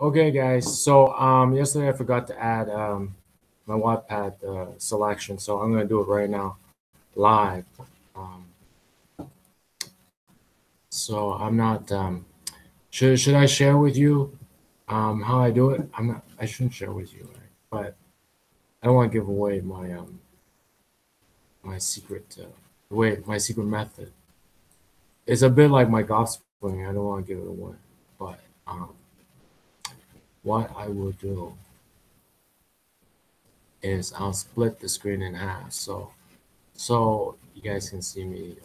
Okay, guys. So yesterday I forgot to add my Wattpad selection, so I'm gonna do it right now, live. Um, so I'm not. Should I share with you how I do it? I'm not. I shouldn't share with you, right? But I don't want to give away my secret my secret method. It's a bit like my golf swing. I don't want to give it away, but um, what I will do is I'll split the screen in half. So you guys can see me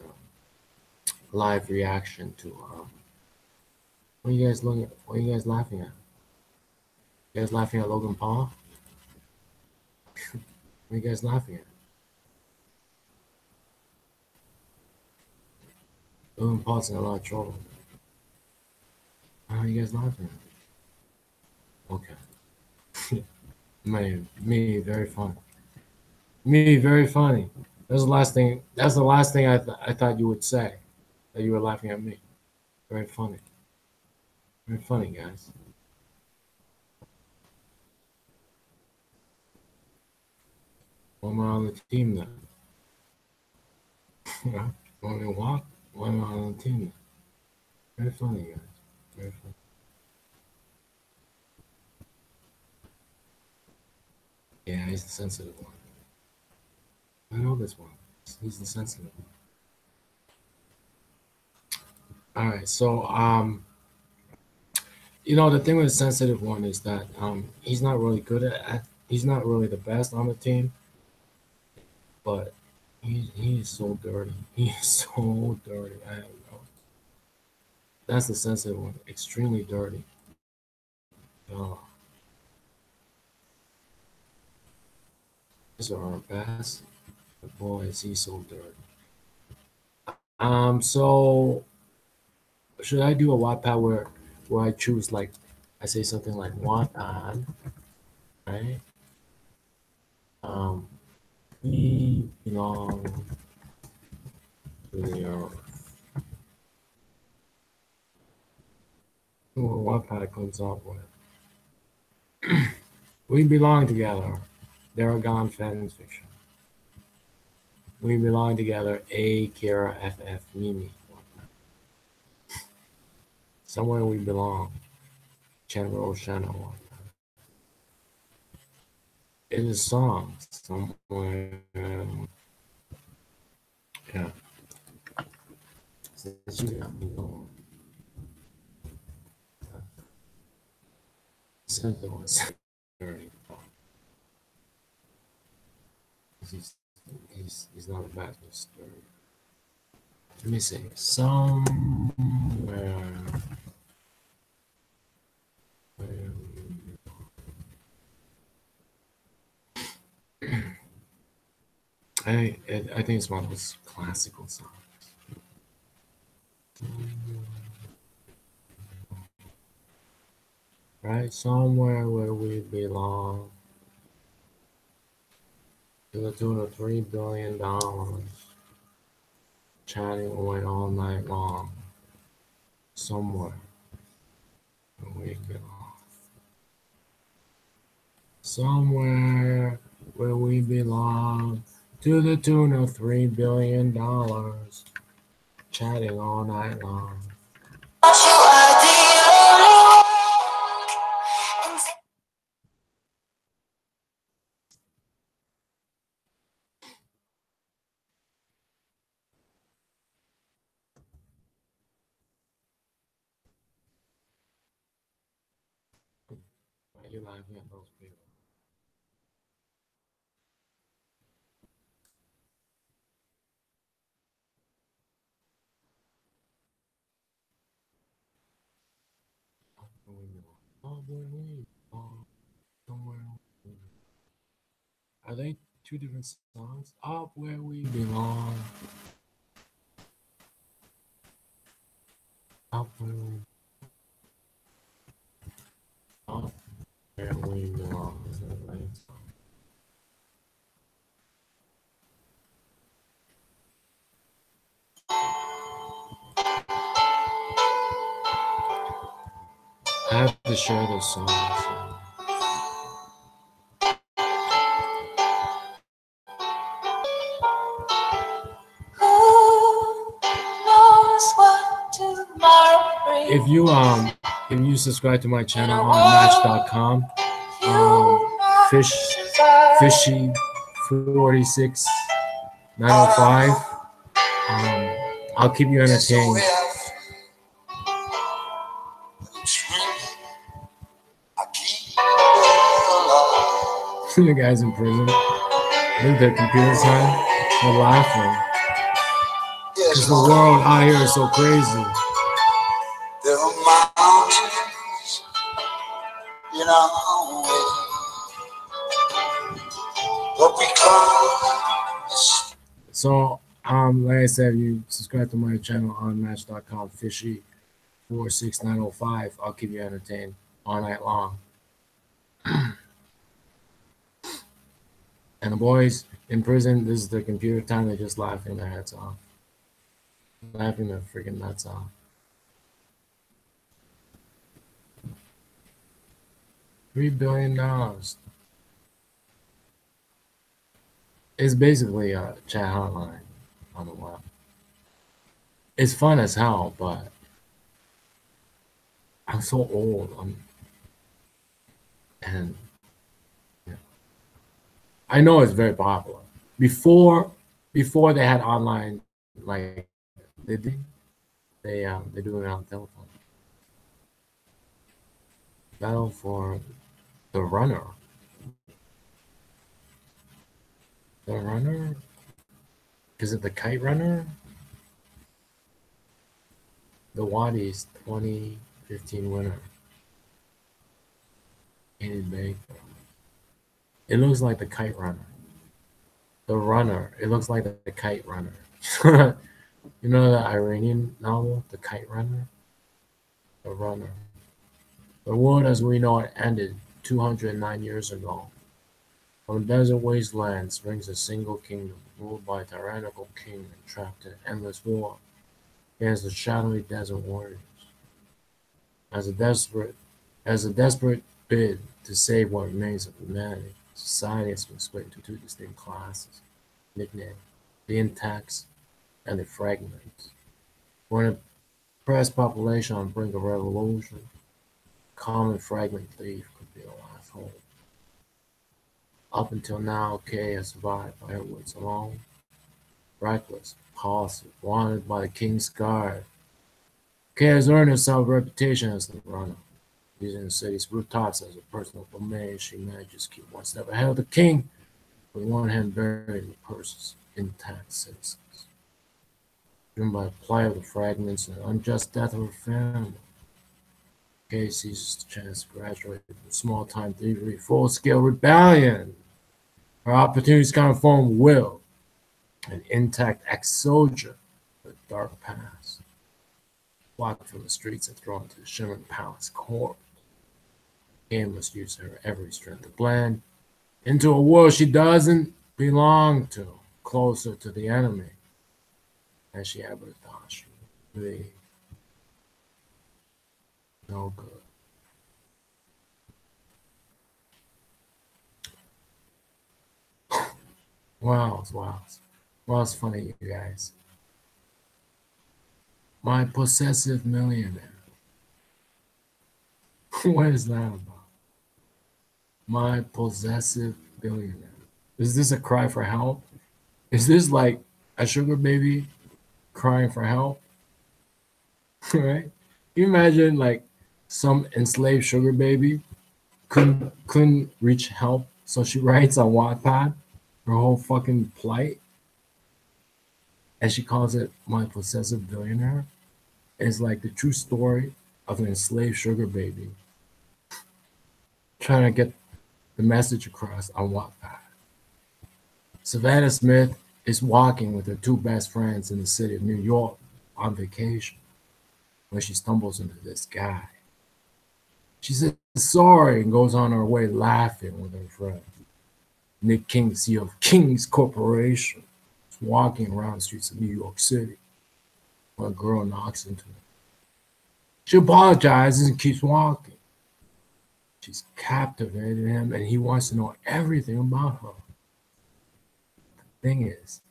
live reaction to what are you guys looking at? What are you guys laughing at? You guys laughing at Logan Paul? What are you guys laughing at? Logan Paul's in a lot of trouble. How are you guys laughing at? Okay. Me very funny. Me very funny. That's the last thing. That's the last thing I thought you would say, that you were laughing at me. Very funny. Very funny, guys. When we're on the team then. When we walk, when we're on the team then. Very funny, guys. Very funny. Yeah, he's the sensitive one. I know this one. He's the sensitive one. All right, so the thing with the sensitive one is that he's not really good he's not really the best on the team, but he is so dirty. He is so dirty. I don't know. That's the sensitive one. Extremely dirty. Oh, these are our best. But boy, is he so dirty. So should I do a Wattpad where I choose, like, I say something like want on, right? Um, we belong to the earth. What Wattpad comes up with. We belong together. Daragon fan fiction. We belong together. A Kira FF Mimi. Somewhere we belong. Chandra Oshana. It is a song somewhere. Yeah. Since you got me going. Since it was dirty. He's, he's not a bad story. Let me see. Somewhere where I think it's one of those classical songs. Right? Somewhere where we belong, to the tune of $3 billion, chatting away all night long. Somewhere where we belong. Somewhere where we belong, to the tune of $3 billion, chatting all night long. Why are you laughing at those people? Where we belong. Oh, where we belong. Somewhere. Are they two different songs? Up where we belong. Up where we up where we belong. Is that right? have to share this song. If you subscribe to my channel on Match.com, Fishy 46905, I'll keep you entertained. You guys in prison, look at computer time, they're laughing because the world out here is so crazy. There are mountains in our way, but we can't. So, like I said, if you subscribe to my channel on Match.com, Fishy 46905, I'll keep you entertained all night long. And the boys in prison, this is their computer time. They're just laughing their heads off, laughing their freaking nuts off. $3 billion. It's basically a chat hotline on the web. It's fun as hell, but I'm so old. And yeah. I know it's very popular. Before they had online, like they do it on telephone. Battle for the runner. The runner? Is it the kite runner? The Waddies 2015 winner. It looks like the kite runner. The runner. It looks like the kite runner. You know the Iranian novel, The Kite Runner? The runner. The world as we know it ended 209 years ago. From desert wastelands springs a single kingdom, ruled by a tyrannical king and trapped in endless war against the shadowy desert warriors. As a desperate bid to save what remains of humanity, society has been split into two distinct classes, nicknamed the intacts and the fragments. For an oppressed population on the brink of revolution, common fragment thief could be the last hope. Up until now, K has survived by her wits alone. Reckless, impulsive, wanted by the king's guard. K has earned herself a reputation as the runner. Using the city's rooftops as a personal domain, she manages to keep one step ahead of the king, with one hand buried in the purses of intact citizens. Driven by the plight of the fragments and the unjust death of her family, Kay seizes the chance to graduate from small-time thievery, full-scale rebellion. Her opportunities come in form of will, an intact ex-soldier with a dark past, blocked from the streets and thrown to the shimmering palace court. Kay must use her every strength to blend into a world she doesn't belong to, closer to the enemy than she ever thought she would be. No good. Wow. Well, it's funny, you guys. My possessive millionaire. What is that about? My possessive billionaire. Is this a cry for help? Is this like a sugar baby crying for help? Right? Can you imagine like some enslaved sugar baby couldn't reach help, so she writes on Wattpad her whole fucking plight, and she calls it My Possessive Billionaire. It's like the true story of an enslaved sugar baby trying to get the message across on Wattpad. Savannah Smith is walking with her two best friends in the city of New York on vacation when she stumbles into this guy. She says sorry and goes on her way laughing with her friend. Nick King, CEO of King's Corporation, is walking around the streets of New York City when a girl knocks into him. She apologizes and keeps walking. She's captivated him, and he wants to know everything about her. The thing is,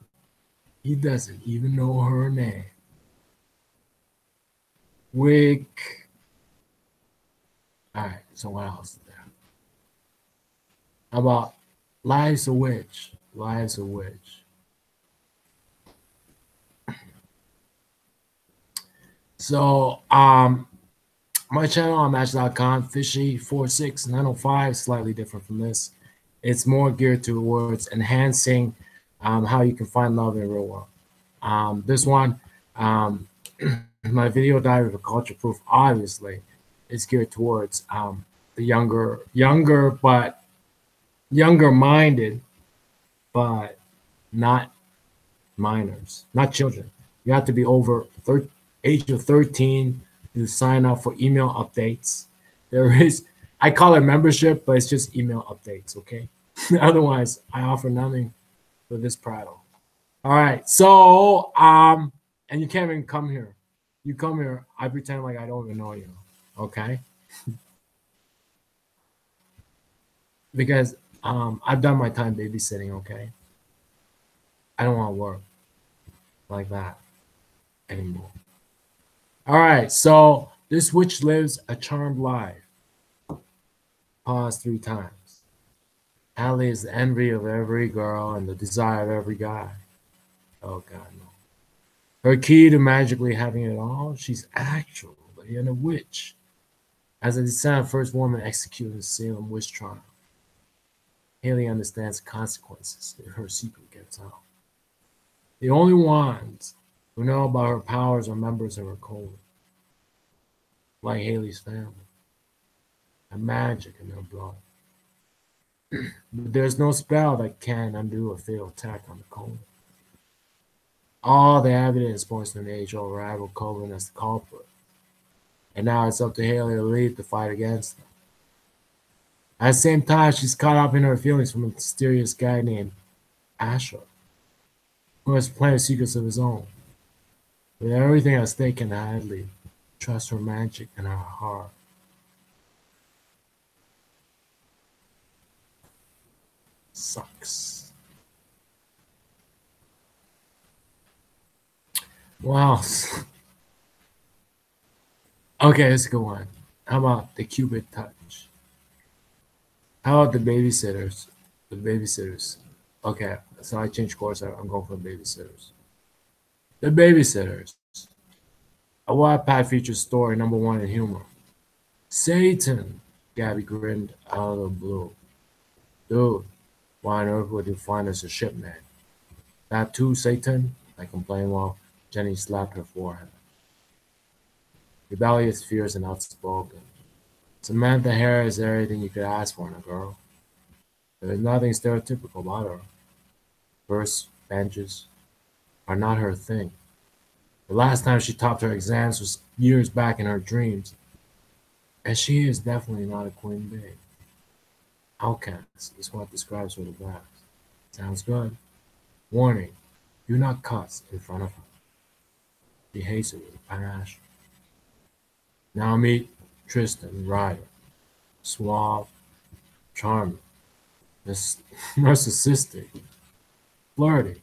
he doesn't even know her name. Wick. All right, so what else is there? How about Life's a Witch? Life's a Witch. So, my channel on Match.com, Fishy46905, slightly different from this. It's more geared towards enhancing how you can find love in the real world. This one, my video diary for Culture Proof, obviously, is geared towards the younger minded, but not minors, not children. You have to be over age of 13 to sign up for email updates. There is, I call it membership, but it's just email updates, okay? Otherwise, I offer nothing for this prattle. All right, so, and you can't even come here. You come here, I pretend like I don't even know you, okay? Because I've done my time babysitting, okay? I don't want to work like that anymore. All right, so this witch lives a charmed life. Pause 3 times. Allie is the envy of every girl and the desire of every guy. Oh, God, no. Her key to magically having it all, she's actually a witch. As a descendant, first woman executed in Salem witch trial. Haley understands the consequences if her secret gets out. The only ones who know about her powers are members of her code, like Haley's family, and magic in their blood. But there's no spell that can undo a fatal attack on the code. All the evidence points to an age-old rival Coven as the culprit, and now it's up to Haley to lead the fight against them. At the same time, she's caught up in her feelings from a mysterious guy named Asher, who has plenty of secrets of his own. With everything at stake in Hadley, trust her magic and her heart. Sucks. Wow. Okay, let's go on. How about the Cupid touch? How about the babysitters? The babysitters. Okay, so I changed course. I'm going for the babysitters. The babysitters. A Wattpad features story #1 in humor. Satan. Gabby grinned out of the blue. Dude, why on earth would you find us a shipment? That too, Satan? I complained while Jenny slapped her forehead. Rebellious, fierce, and outspoken. Samantha Hare is everything you could ask for in a girl. There is nothing stereotypical about her. Verse benches are not her thing. The last time she topped her exams was years back in her dreams, and she is definitely not a queen bee. Outcast is what describes her the best. Sounds good. Warning, do not cuss in front of her. She hates it with passion. Now meet Tristan Ryder. Suave, charming, narcissistic, flirty.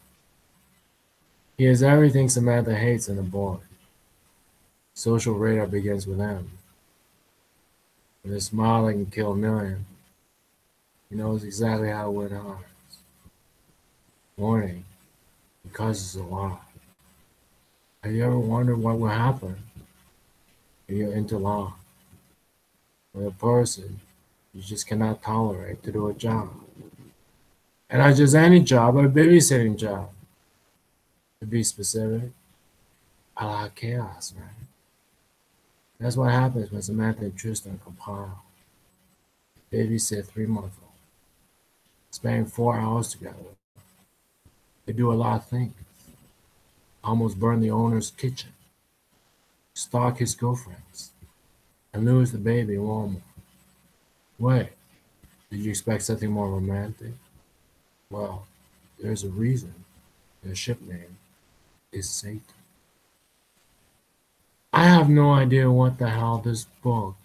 He is everything Samantha hates in a boy. Social radar begins with M. With a smile that can kill a million. He knows exactly how to win hearts. Warning, he causes a lot. Have you ever wondered what will happen if you're interlocked with a person you just cannot tolerate to do a job? And not just any job, but a babysitting job. To be specific, a lot of chaos, right? That's what happens when Samantha and Tristan compile. Babysit 3-month-old. Spending 4 hours together. They do a lot of things. Almost burn the owner's kitchen. Stalk his girlfriends. And lose the baby in Walmart. Wait, did you expect something more romantic? Well, there's a reason their ship name is Satan. I have no idea what the hell this book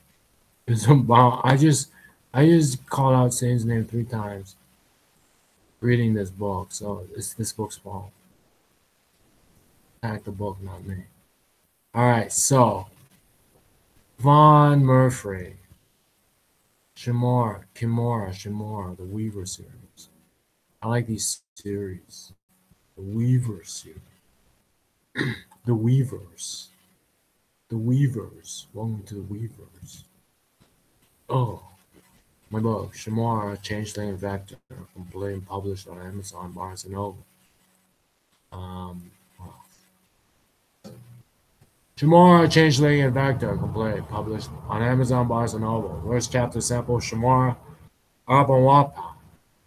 is about. I just I just called out Saint's name 3 times reading this book, so it's this book's fault. Attack the book, not me. All right, so Von Murphy, Kimura, the Weaver series. I like these series. The Weaver series. The Weavers. The Weavers. Welcome to the Weavers. Oh, my book, Shamora, Changeling Vector, complete and published on Amazon, Barnes & Noble. Well, Shamora, Changeling and Vector, complete, published on Amazon, Barnes & Noble. First chapter sample, Shamora, up on Wattpad.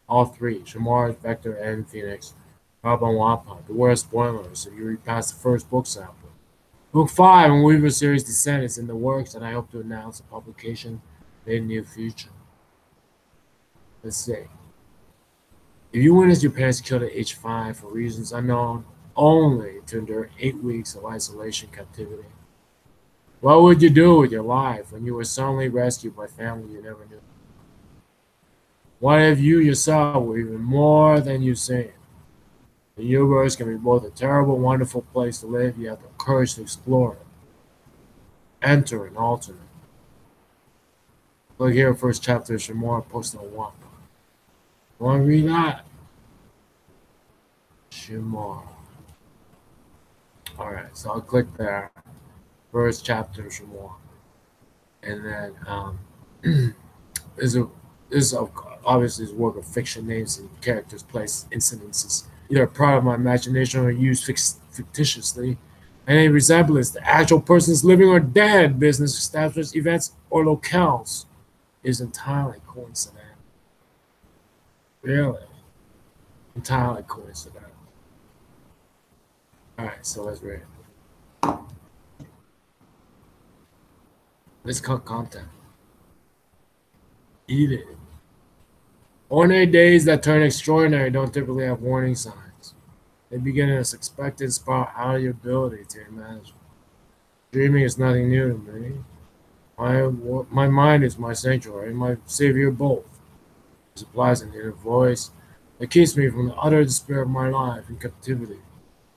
All 3, Shamora, Vector, and Phoenix, up on Wattpad. Beware spoilers if you read past the first book sample. Book 5 in Weaver series Descent is in the works, and I hope to announce a publication in the near future. Let's see. If you witnessed your parents killed at age 5 for reasons unknown, only to endure 8 weeks of isolation captivity, what would you do with your life when you were suddenly rescued by family you never knew? What if you yourself were even more than you seem? The universe can be both a terrible, wonderful place to live, you have the courage to explore it. Enter an alternate. Look here, first chapter of Shamora posted on Wattpad. Want to read that? Shamora. All right, so I'll click there. First chapter of Shamora. And then this is obviously his work of fiction, names and characters, place, incidences, either a part of my imagination or used fictitiously. Any resemblance to actual persons living or dead, business establishments, events, or locales is entirely coincidental. Really? Entirely coincidental. All right, so let's read it. Let's cut content. Eat it. Ordinary days that turn extraordinary don't typically have warning signs. They begin as expected, spiral out of your ability to imagine. Dreaming is nothing new to me. My mind is my sanctuary, my savior both. It supplies an inner voice that keeps me from the utter despair of my life in captivity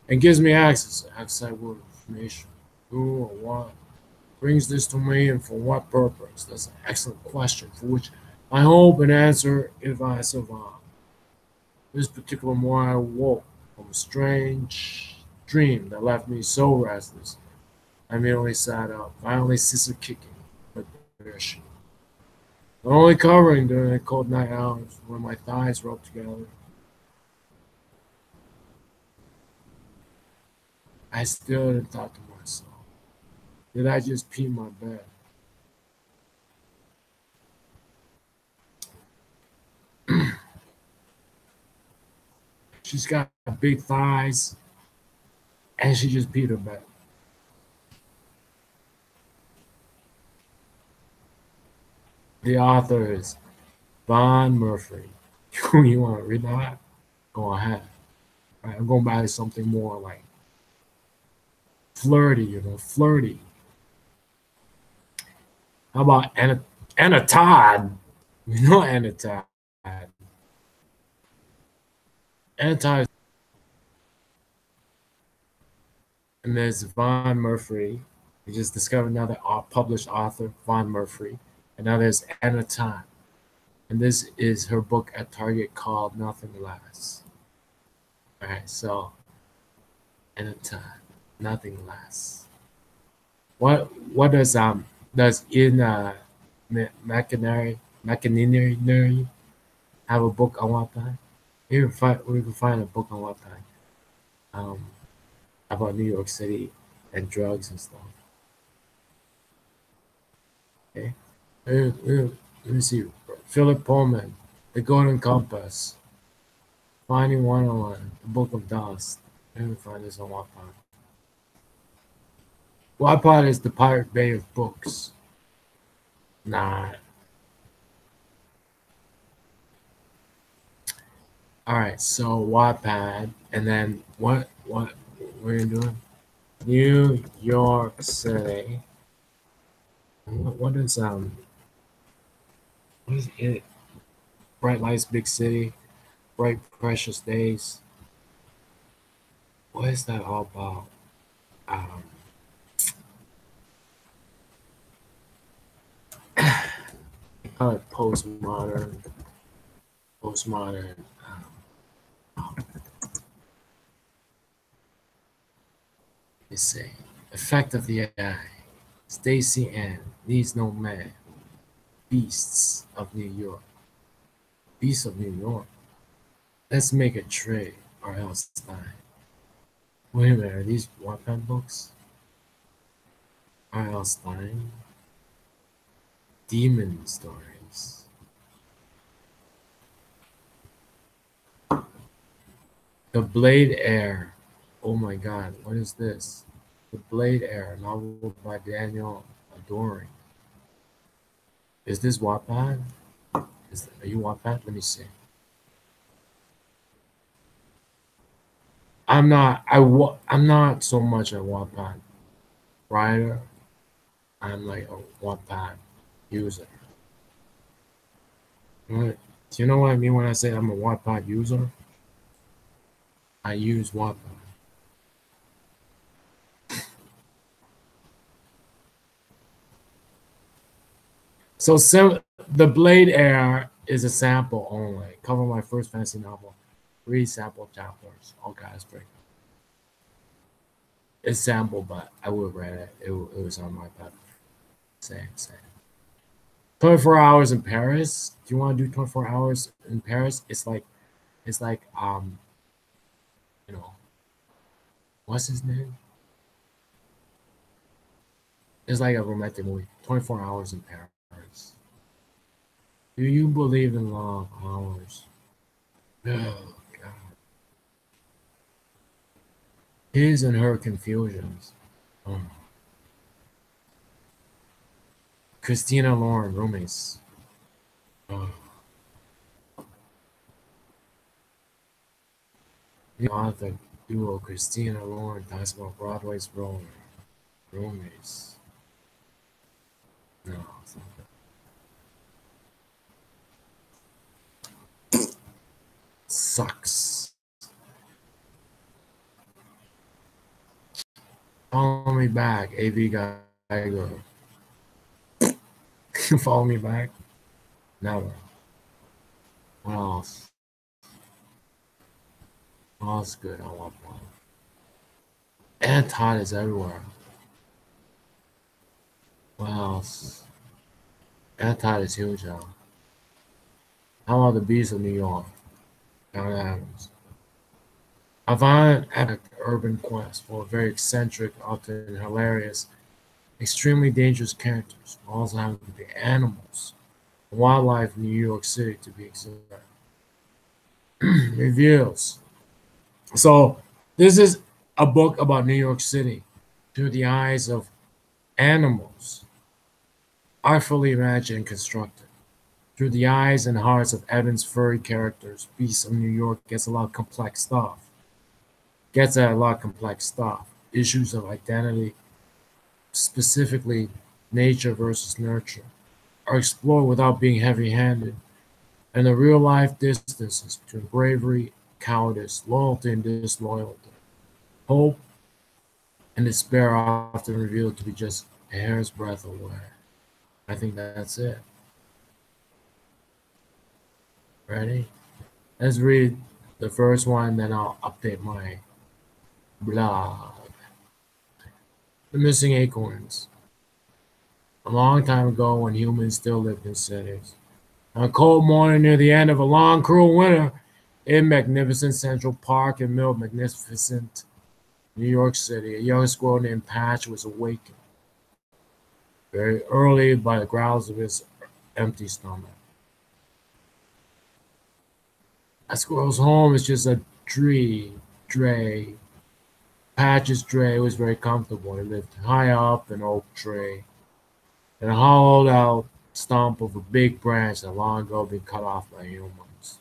and gives me access to outside world information. Who or what brings this to me and for what purpose? That's an excellent question for which I hope and answer if I survive. This particular morning I woke from a strange dream that left me so restless. I merely sat up, violently scissor kicking, but perishing. The only covering during the cold night hours when my thighs rubbed together. I stood and thought to myself, did I just pee my bed? She's got big thighs, and she just peed her bed. The author is Von Murphy. You want to read that? Go ahead. All right, I'm going back to something more like flirty, flirty. How about Anna Todd? You know Anna Todd. Anna Todd. And there's Von Murphy. We just discovered another published author, Von Murphy. And now there's Anna Todd. And this is her book at Target called Nothing Less. All right, so Anna Todd, Nothing Less. What does in McInerney have a book on Wattpad? We can find a book on Wattpad about New York City and drugs and stuff. Okay, let me see. Philip Pullman, The Golden Compass, Finding Wonderland, The Book of Dust. Let me find this on Wattpad. Wattpad is the Pirate Bay of books. Nah. All right, so Wattpad, and then what are you doing? New York City. What is What is it? Bright lights, big city, bright precious days. What is that all about? Um, I call it postmodern. Postmodern. Um, Let's say effect of the eye. Stacy Ann needs no man. Beasts of New York. Beasts of New York. Let's make a trade or else die. Wait a minute, are these Wattpad books? R. L. Stein? Demon stories. The Blade Heir. Oh my god, what is this? The Blade Heir, novel by Daniel Adoring. Is this Wattpad? Are you Wattpad? Let me see. I'm not so much a Wattpad writer. I'm like a Wattpad user. Do you know what I mean when I say I'm a Wattpad user? I use Wattpad. So the Blade Heir is a sample only. Cover my first fantasy novel. 3 sample chapters. Okay, that's pretty good. It's sample, but I would have read it. It was on my pad. Same. 24 hours in Paris. Do you want to do 24 hours in Paris? It's like you know, what's his name? It's like a romantic movie. 24 hours in Paris. Do you believe in law of hours? Oh God. His and her confusions. Oh. Christina Lauren, roommates. Oh. The author duo Christina Lauren talks about Broadway's role roommates. No, it's not that. Sucks. Follow me back, AV Geiger. Follow me back? Never. What else? What else good? I want one. And Todd is everywhere. What else? And Todd is huge now. How about the Beast of New York? John Adams. I find epic urban quest for very eccentric, often hilarious, extremely dangerous characters. Also happen to be animals, wildlife in New York City to be exact. Reviews. So this is a book about New York City through the eyes of animals, artfully imagined and constructed. Through the eyes and hearts of Evan's furry characters, Beast of New York gets a lot of complex stuff. Issues of identity, specifically nature versus nurture, are explored without being heavy-handed, and the real-life distances between bravery, cowardice, loyalty and disloyalty, hope and despair are often revealed to be just a hair's breadth away. I think that's it. Ready? Let's read the first one, then I'll update my blog. The Missing Acorns. A long time ago, when humans still lived in cities, on a cold morning near the end of a long, cruel winter, in magnificent Central Park in middle of magnificent New York City, a young squirrel named Patch was awakened very early by the growls of his empty stomach. That squirrel's home is just a dray. Patch's dray was very comfortable. It lived high up an oak tree in a hollowed out stump of a big branch that long ago been cut off by humans.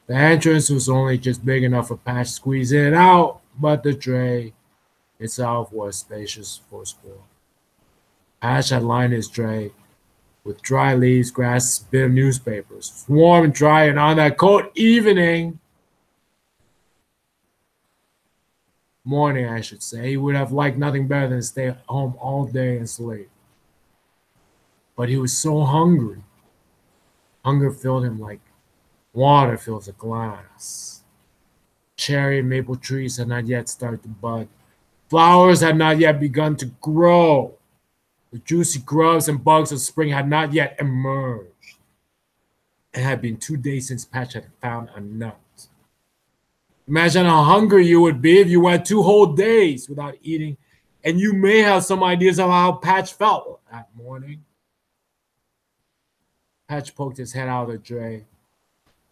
The entrance was only just big enough for Patch to squeeze in and out, but the tray itself was spacious for a squirrel. Patch had lined his tray with dry leaves, grass, bit of newspapers. It was warm and dry, and on that cold morning, I should say, he would have liked nothing better than to stay at home all day and sleep. But he was so hungry. Hunger filled him like water fills a glass. Cherry and maple trees had not yet started to bud. Flowers had not yet begun to grow. The juicy grubs and bugs of spring had not yet emerged. It had been 2 days since Patch had found a nut. Imagine how hungry you would be if you went 2 whole days without eating, and you may have some ideas of how Patch felt that morning. Patch poked his head out of the dray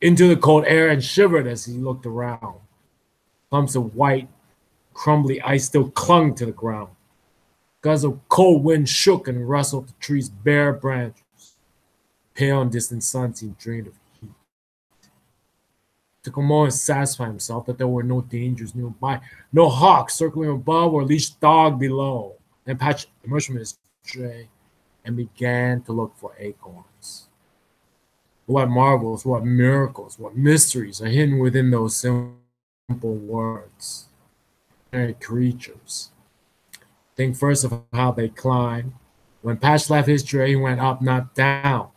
into the cold air and shivered as he looked around. Clumps of white, crumbly ice still clung to the ground. Gusts of cold wind shook and rustled the tree's bare branches. Pale and distant sun seemed drained of heat. It took a moment to satisfy himself that there were no dangers nearby, no hawk circling above or leashed dog below. Then Patch emerged from his dray and began to look for acorns. What marvels, what miracles, what mysteries are hidden within those simple words. Creatures. Think first of how they climb. When Patch left his tray, he went up, not down.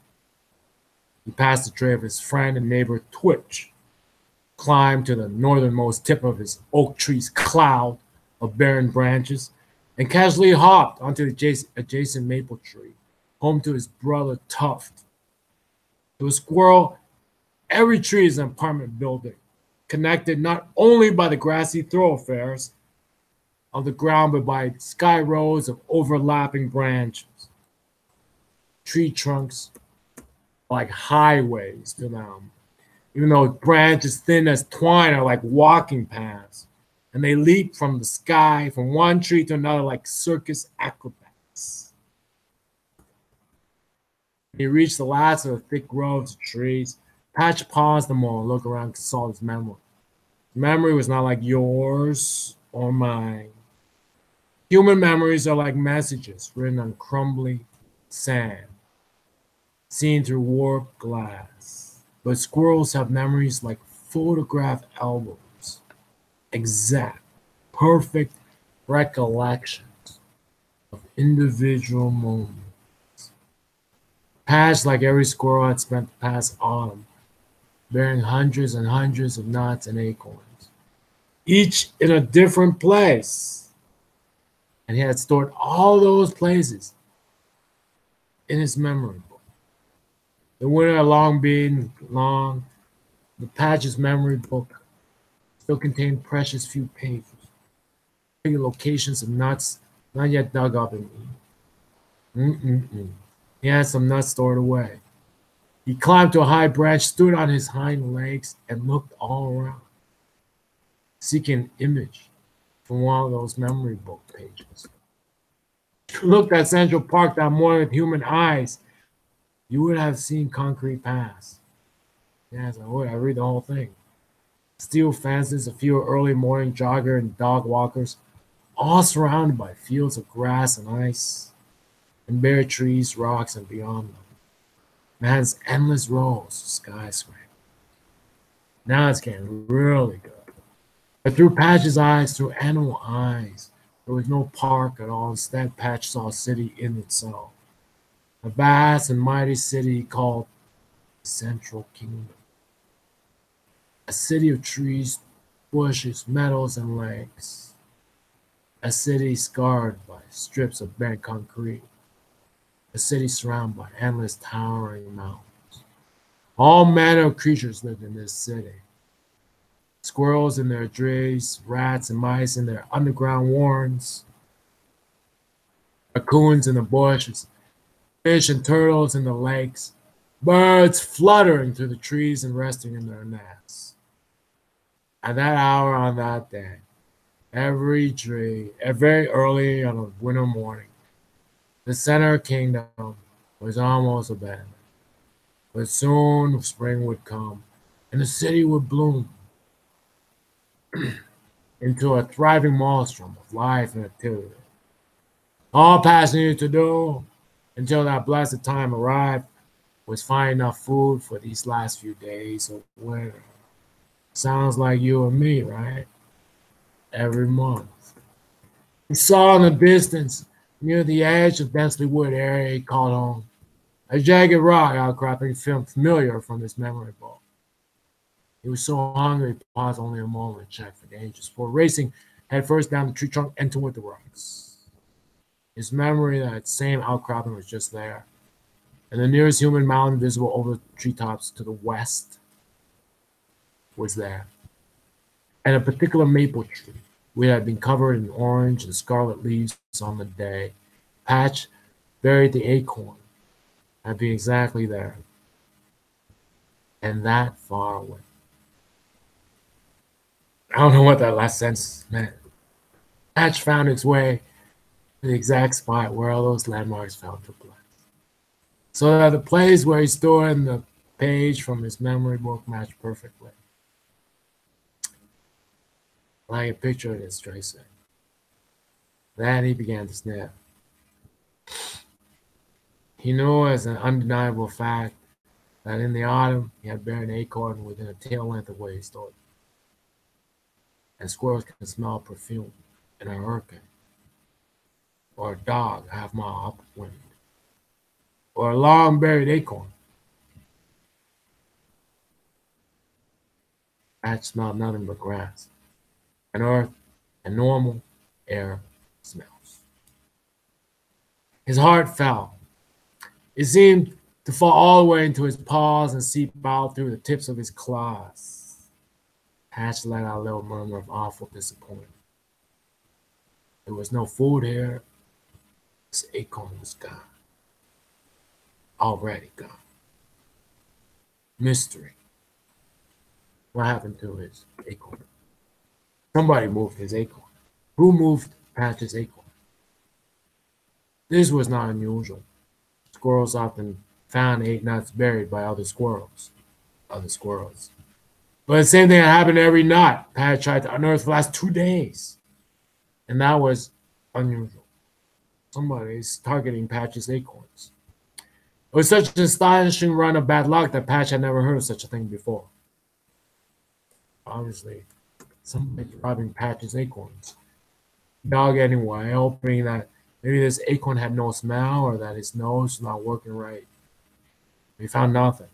He passed the tray of his friend and neighbor Twitch, climbed to the northernmost tip of his oak tree's cloud of barren branches, and casually hopped onto the adjacent maple tree, home to his brother Tuft. To a squirrel, every tree is an apartment building, connected not only by the grassy thoroughfares of the ground, but by sky rows of overlapping branches. Tree trunks are like highways to them, even though branches thin as twine are like walking paths, and they leap from the sky from one tree to another like circus acrobats. He reached the last of the thick rows of trees. Patch paused a moment, looked around, and saw his memory. His memory was not like yours or mine. Human memories are like messages written on crumbly sand, seen through warped glass. But squirrels have memories like photograph albums, exact, perfect recollections of individual moments. Patch, like every squirrel, had spent the past autumn bearing hundreds and hundreds of nuts and acorns, each in a different place. And he had stored all those places in his memory book. The winter had long been long. The Patch's memory book still contained precious few pages, locations of nuts not yet dug up and eaten. He had some nuts stored away. He climbed to a high branch, stood on his hind legs, and looked all around, seeking an image from one of those memory book pages. If you looked at Central Park that morning with human eyes, you would have seen concrete paths. Yes, I would. I read the whole thing. Steel fences, a few early morning jogger and dog walkers, all surrounded by fields of grass and ice, and bare trees, rocks, and beyond them. Man's endless rows of skyscrapers. Now it's getting really good. But through Patch's eyes, through animal eyes, there was no park at all. Instead, Patch saw a city in itself. A vast and mighty city called the Central Kingdom. A city of trees, bushes, meadows, and lakes. A city scarred by strips of bent concrete. A city surrounded by endless towering mountains. All manner of creatures lived in this city. Squirrels in their drays, rats and mice in their underground warrens, raccoons in the bushes, fish and turtles in the lakes, birds fluttering through the trees and resting in their nests. At that hour on that day, every tree, very early on a winter morning, the center kingdom was almost abandoned. But soon spring would come, and the city would bloom into a thriving maelstrom of life and activity. All Patch needed to do until that blessed time arrived, was finding enough food for these last few days of winter. Sounds like you and me, right? Every month. He saw in the distance, near the edge of densely wooded area he called home, a jagged rock outcropping familiar from his memory book. He was so hungry he paused only a moment to check for dangers before racing headfirst down the tree trunk and toward the rocks. His memory that same outcropping was just there, and the nearest human mountain visible over the treetops to the west was there, and a particular maple tree, which had been covered in orange and scarlet leaves on the day Patch buried the acorn, had been exactly there, and that far away. I don't know what that last sentence meant. Patch found its way to the exact spot where all those landmarks fell into place, so that the place where he stored in the page from his memory book matched perfectly. Like a picture of his tracing. Then he began to sniff. He knew as an undeniable fact that in the autumn he had buried an acorn within a tail length of where he stood. And squirrels can smell perfume in a hurricane, or a dog a half mile upwind, or a long buried acorn. Patch smelled nothing but grass, and earth, and normal air smells. His heart fell. It seemed to fall all the way into his paws and seep out through the tips of his claws. Patch let out a little murmur of awful disappointment. There was no food here. His acorn was gone. Already gone. Mystery. What happened to his acorn? Somebody moved his acorn. Who moved Patch's acorn? This was not unusual. Squirrels often found 8 nuts buried by other squirrels. But the same thing happened every nut Patch tried to unearth for the last 2 days. And that was unusual. Somebody's targeting Patch's acorns. It was such an astonishing run of bad luck that Patch had never heard of such a thing before. Obviously, somebody's robbing Patch's acorns. Dog anyway, hoping that maybe this acorn had no smell or that his nose was not working right. He found nothing.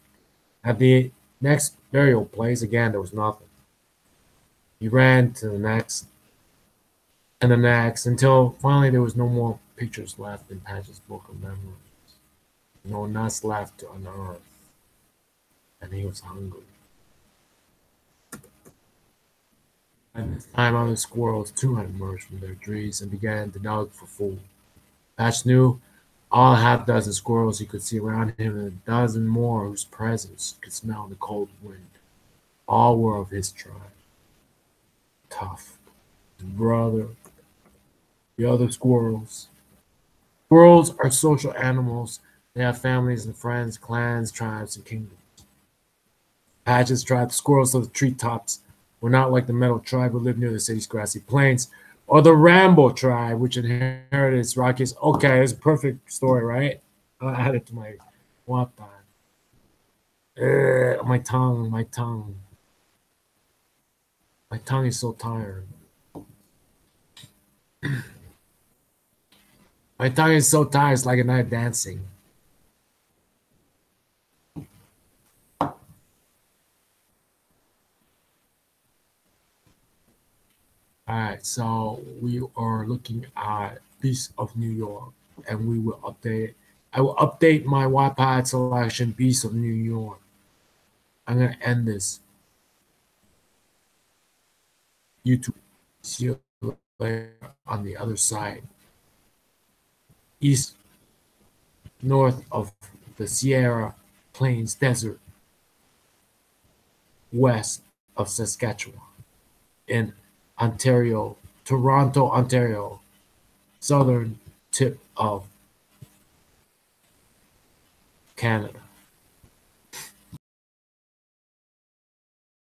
At the next burial place, again, there was nothing. He ran to the next and the next until finally there was no more pictures left in Patch's book of memories. No nuts left to unearth. And he was hungry. At this time, other squirrels too had emerged from their trees and began to dig for food. Patch knew all half-dozen squirrels he could see around him and a dozen more whose presence could smell the cold wind. All were of his tribe. Tough, his brother, the other squirrels. Squirrels are social animals. They have families and friends, clans, tribes, and kingdoms. Patch's tribe, the squirrels of the treetops, were not like the Meadow tribe who lived near the city's grassy plains, or the Rambo tribe, which inherited its rockies. Okay, it's a perfect story, right? I'll add it to my Wattpad. My tongue. My tongue is so tired. My tongue is so tired, it's like a night dancing. All right, so we are looking at Beast of New York, and we will update it. I will update my Wattpad selection, Beast of New York. I'm going to end this. YouTube. See you later on the other side. East, north of the Sierra Plains Desert, west of Saskatchewan, in Ontario, Toronto, Ontario, southern tip of Canada.